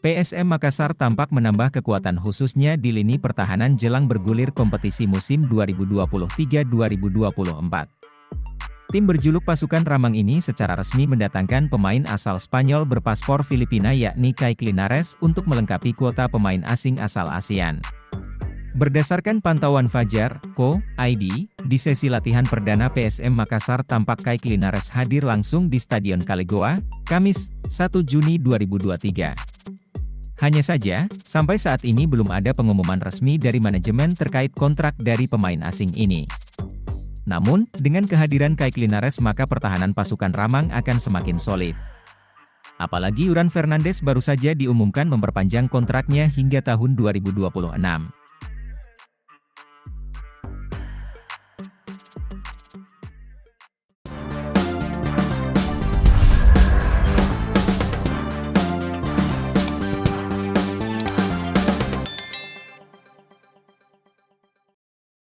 PSM Makassar tampak menambah kekuatan khususnya di lini pertahanan jelang bergulir kompetisi musim 2023-2024. Tim berjuluk Pasukan Ramang ini secara resmi mendatangkan pemain asal Spanyol berpaspor Filipina yakni Kike Linares untuk melengkapi kuota pemain asing asal ASEAN. Berdasarkan pantauan Fajar, Co.id, di sesi latihan perdana PSM Makassar tampak Kike Linares hadir langsung di Stadion Kalegoa, Kamis, 1 Juni 2023. Hanya saja, sampai saat ini belum ada pengumuman resmi dari manajemen terkait kontrak dari pemain asing ini. Namun, dengan kehadiran Kike Linares maka pertahanan pasukan Ramang akan semakin solid. Apalagi Uran Fernandes baru saja diumumkan memperpanjang kontraknya hingga tahun 2026.